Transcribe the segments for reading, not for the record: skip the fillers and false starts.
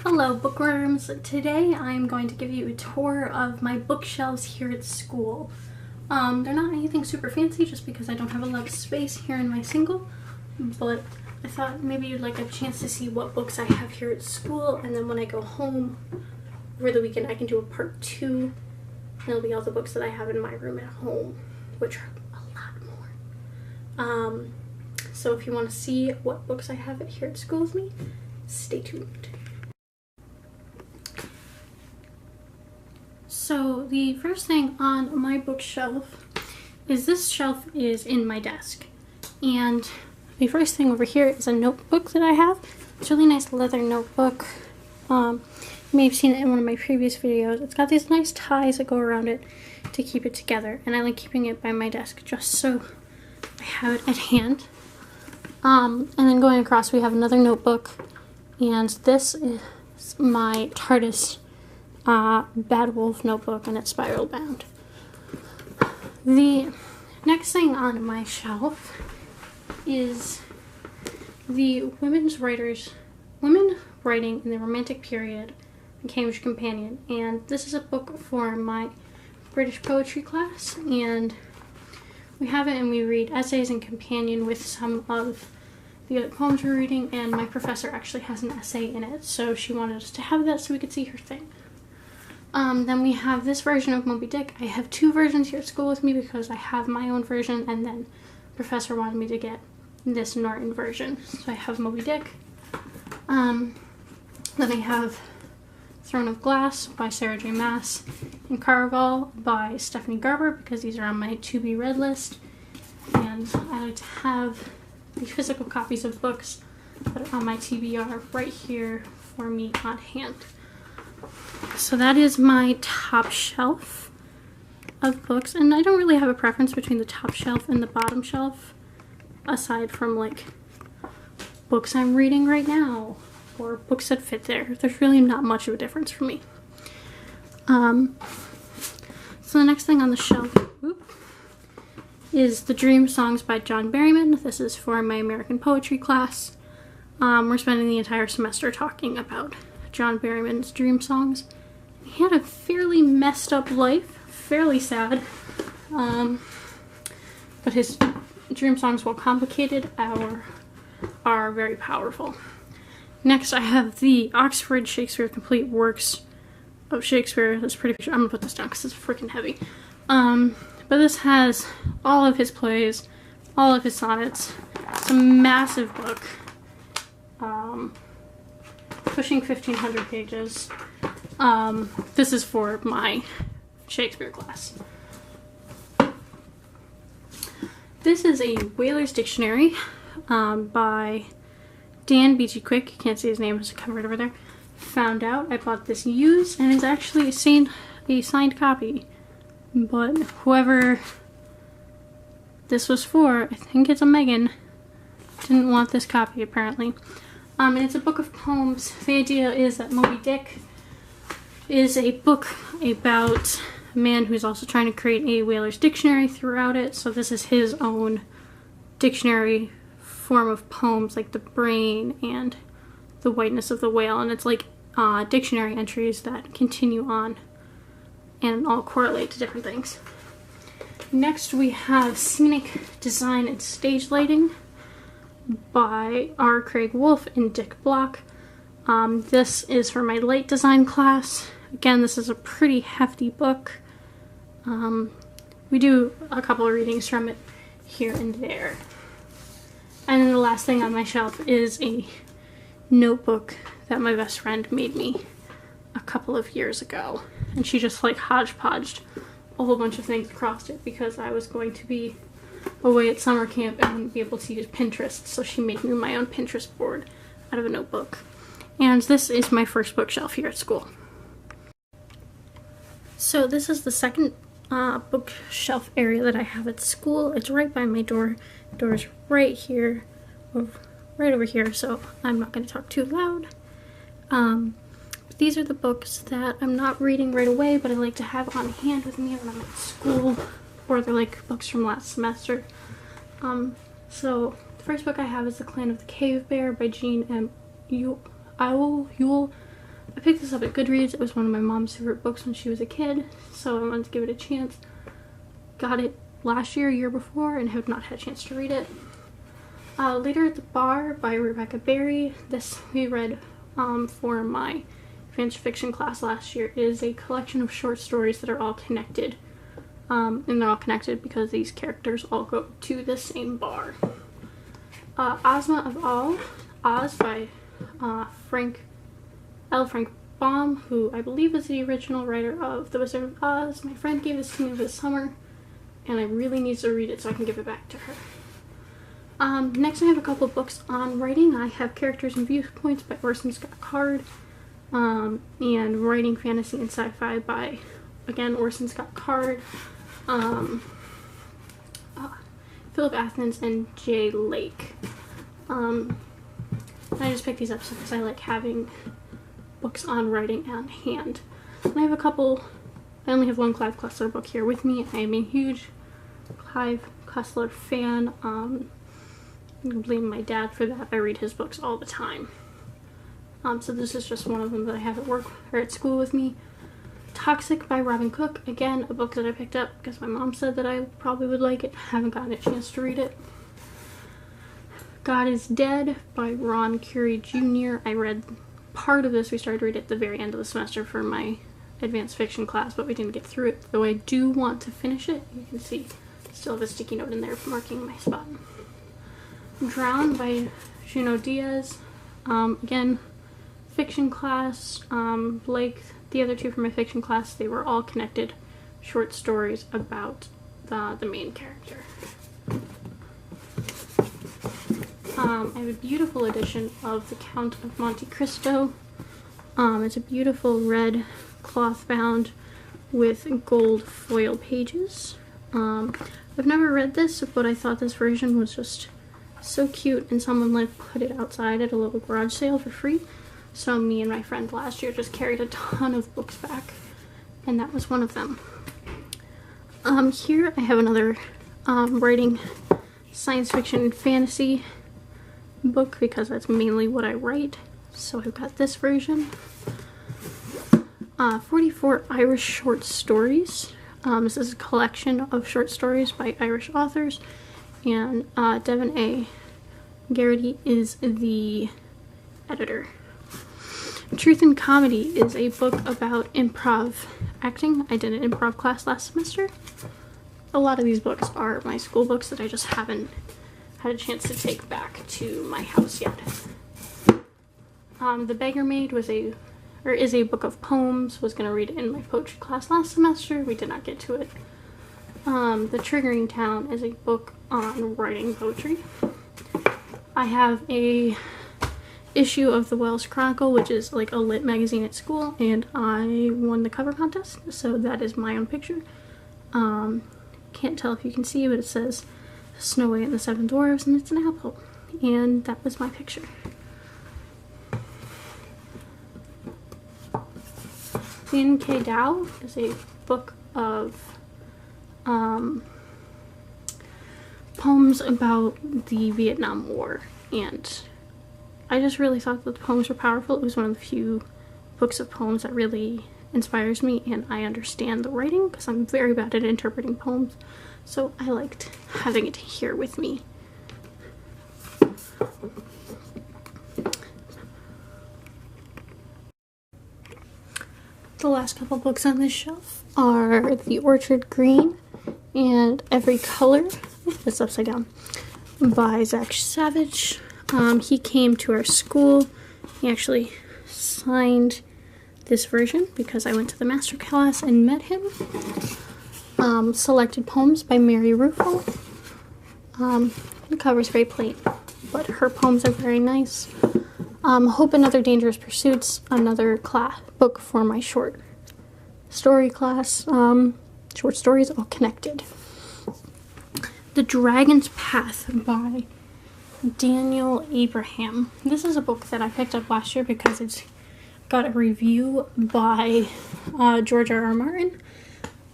Hello bookworms! Today I'm going to give you a tour of my bookshelves here at school. They're not anything super fancy just because I don't have a lot of space here in my single, but I thought maybe you'd like a chance to see what books I have here at school, and then when I go home over the weekend I can do a part 2, and it'll be all the books that I have in my room at home, which are a lot more. So if you want to see what books I have here at school with me, stay tuned. So the first thing on my bookshelf is this shelf is in my desk, and the first thing over here is a notebook that I have. It's a really nice leather notebook. You may have seen it in one of my previous videos. It's got these nice ties that go around it to keep it together, and I like keeping it by my desk just so I have it at hand. And then going across we have another notebook, and this is my TARDIS Bad Wolf notebook, and it's spiral bound. The next thing on my shelf is the women writing in the Romantic Period, the Cambridge Companion, and this is a book for my British poetry class, and we have it and we read essays in companion with some of the other poems we're reading, and my professor actually has an essay in it, so she wanted us to have that so we could see her thing. Then we have this version of Moby Dick. I have 2 versions here at school with me because I have my own version, and then the professor wanted me to get this Norton version. So I have Moby Dick. Then I have Throne of Glass by Sarah J. Maas and Caraval by Stephanie Garber because these are on my to-be read list. And I like to have the physical copies of books that are on my TBR right here for me on hand. So that is my top shelf of books, and I don't really have a preference between the top shelf and the bottom shelf, aside from like books I'm reading right now or books that fit there. There's really not much of a difference for me. So the next thing on the shelf is the Dream Songs by John Berryman. This is for my American poetry class. We're spending the entire semester talking about John Berryman's Dream Songs. He had a fairly messed up life, fairly sad, but his dream songs, while complicated, are very powerful. Next I have the Oxford Shakespeare Complete Works of Shakespeare. That's pretty picture. I'm gonna put this down because it's freaking heavy. But this has all of his plays, all of his sonnets. It's a massive book. Pushing 1,500 pages. This is for my Shakespeare class. This is a Whaler's Dictionary by Dan B.G. Quick. You can't see his name, it's covered over there. Found out I bought this used, and it's actually a signed copy. But whoever this was for, I think it's a Megan, didn't want this copy apparently. And it's a book of poems. The idea is that Moby Dick is a book about a man who's also trying to create a whaler's dictionary throughout it. So this is his own dictionary form of poems, like the brain and the whiteness of the whale. And it's like dictionary entries that continue on and all correlate to different things. Next we have Scenic Design and Stage Lighting by R. Craig Wolf and Dick Block. This is for my light design class. Again, this is a pretty hefty book. We do a couple of readings from it here and there. And then the last thing on my shelf is a notebook that my best friend made me a couple of years ago. And she just like hodgepodged a whole bunch of things across it because I was going to be away at summer camp and wouldn't be able to use Pinterest, so she made me my own Pinterest board out of a notebook. And this is my first bookshelf here at school. So this is the second bookshelf area that I have at school. It's right by my door. The door's right here, right over here, so I'm not going to talk too loud. These are the books that I'm not reading right away, but I like to have on hand with me when I'm at school, or they're like books from last semester. So the first book I have is The Clan of the Cave Bear by Jean M. Ewell. I picked this up at Goodreads. It was one of my mom's favorite books when she was a kid, so I wanted to give it a chance. Got it last year, year before, and have not had a chance to read it. Later at the Bar by Rebecca Berry. This we read for my advanced fiction class last year. It is a collection of short stories that are all connected. And they're all connected because these characters all go to the same bar. Ozma of All, Oz by Frank Baum, who I believe is the original writer of The Wizard of Oz. My friend gave this to me this summer, and I really need to read it so I can give it back to her. Next I have a couple books on writing. I have Characters and Viewpoints by Orson Scott Card, and Writing Fantasy and Sci-Fi by, again, Orson Scott Card, Philip Athens, and Jay Lake. I just picked these up because I like having books on writing on hand. And I have a couple, I only have one Clive Cussler book here with me. I am a huge Clive Cussler fan. I can blame my dad for that. I read his books all the time. So this is just one of them that I have at work or at school with me. Toxic by Robin Cook. Again, a book that I picked up because my mom said that I probably would like it. Haven't gotten a chance to read it. God is Dead by Ron Curie Jr. I read part of this. We started to read it at the very end of the semester for my advanced fiction class, but we didn't get through it. Though I do want to finish it. You can see I still have a sticky note in there marking my spot. Drown by Junot Diaz. Again, fiction class. Blake, the other two from my fiction class, they were all connected short stories about the main character. I have a beautiful edition of The Count of Monte Cristo. It's a beautiful red cloth bound with gold foil pages. I've never read this, but I thought this version was just so cute, and someone like put it outside at a little garage sale for free. So me and my friend last year just carried a ton of books back, and that was one of them. Here I have another writing science fiction and fantasy book because that's mainly what I write. So I've got this version. 44 Irish Short Stories. This is a collection of short stories by Irish authors, and Devin A. Garrity is the editor. Truth and Comedy is a book about improv acting. I did an improv class last semester. A lot of these books are my school books that I just haven't had a chance to take back to my house yet. The Beggar Maid is a book of poems. Was going to read it in my poetry class last semester. We did not get to it. The Triggering Town is a book on writing poetry. I have a issue of the Wells Chronicle, which is like a lit magazine at school, and I won the cover contest, so that is my own picture. Can't tell if you can see, but it says Snow White and the Seven Dwarfs, and it's an apple, and that was my picture. Lin K. Dow is a book of poems about the Vietnam War, and I just really thought that the poems were powerful. It was one of the few books of poems that really inspires me, and I understand the writing because I'm very bad at interpreting poems, so I liked having it here with me. The last couple books on this shelf are The Orchard Green and Every Color, it's upside down, by Zach Savage. He came to our school. He actually signed this version because I went to the master class and met him. Selected Poems by Mary Rufo. The cover's very plain, but her poems are very nice. Hope and Other Dangerous Pursuits, another book for my short story class. Short stories all connected. The Dragon's Path by Daniel Abraham. This is a book that I picked up last year because it's got a review by George R. R. Martin.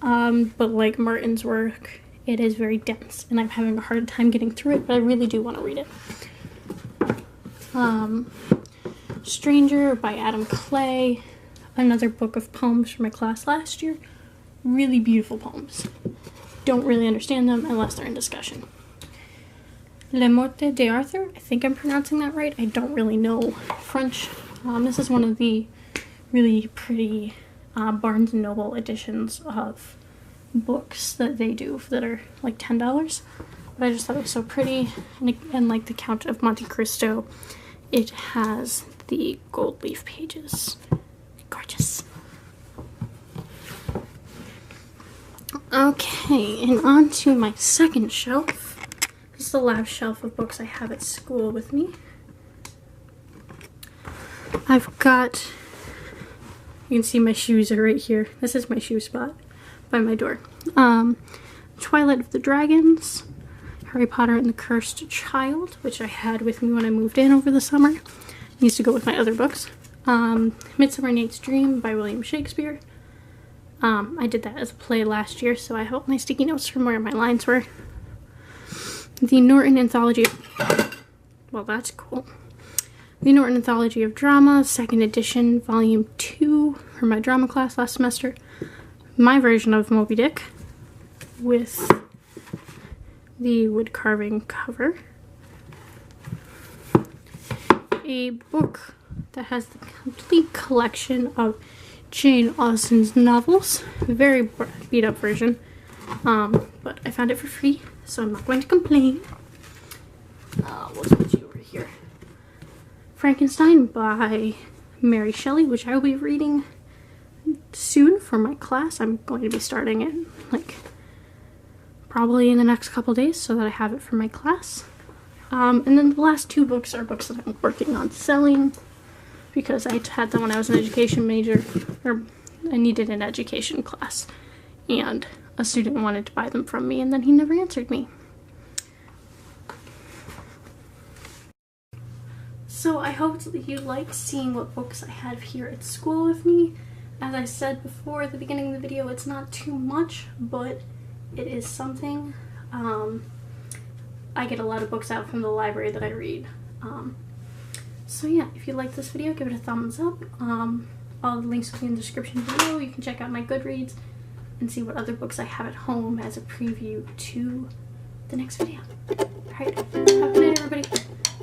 But like Martin's work, it is very dense, and I'm having a hard time getting through it, but I really do want to read it. Stranger by Adam Clay, another book of poems from my class last year. Really beautiful poems. Don't really understand them unless they're in discussion. Le Morte d'Arthur, I think I'm pronouncing that right. I don't really know French. This is one of the really pretty Barnes & Noble editions of books that they do that are like $10. But I just thought it was so pretty. And like the Count of Monte Cristo, it has the gold leaf pages. Gorgeous. Okay, and on to my second shelf. This is the last shelf of books I have at school with me. I've got, you can see my shoes are right here. This is my shoe spot by my door. Twilight of the Dragons, Harry Potter and the Cursed Child, which I had with me when I moved in over the summer. It used to go with my other books. Midsummer Night's Dream by William Shakespeare. I did that as a play last year, so I have my sticky notes from where my lines were. The Norton Anthology, well, that's cool. The Norton Anthology of Drama, 2nd edition, volume 2, for my drama class last semester. My version of Moby Dick, with the wood carving cover. A book that has the complete collection of Jane Austen's novels. Very beat up version. But I found it for free, so I'm not going to complain. We'll put you over here. Frankenstein by Mary Shelley, which I will be reading soon for my class. I'm going to be starting it like probably in the next couple days so that I have it for my class. And then the last 2 books are books that I'm working on selling, because I had them when I was an education major, or I needed an education class, and a student wanted to buy them from me, and then he never answered me. So I hoped that you liked seeing what books I had here at school with me. As I said before at the beginning of the video, it's not too much, but it is something. I get a lot of books out from the library that I read. So yeah, if you like this video, give it a thumbs up. All the links will be in the description below. You can check out my Goodreads and see what other books I have at home as a preview to the next video. Alright, have a good night, everybody.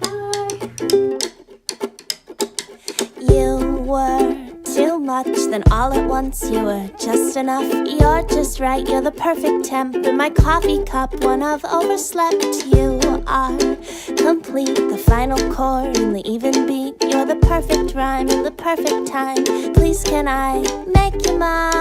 Bye! You were too much, then all at once you were just enough. You're just right, you're the perfect temp in my coffee cup, one of overslept. You are complete, the final chord in the even beat. You're the perfect rhyme in the perfect time. Please can I make you mine?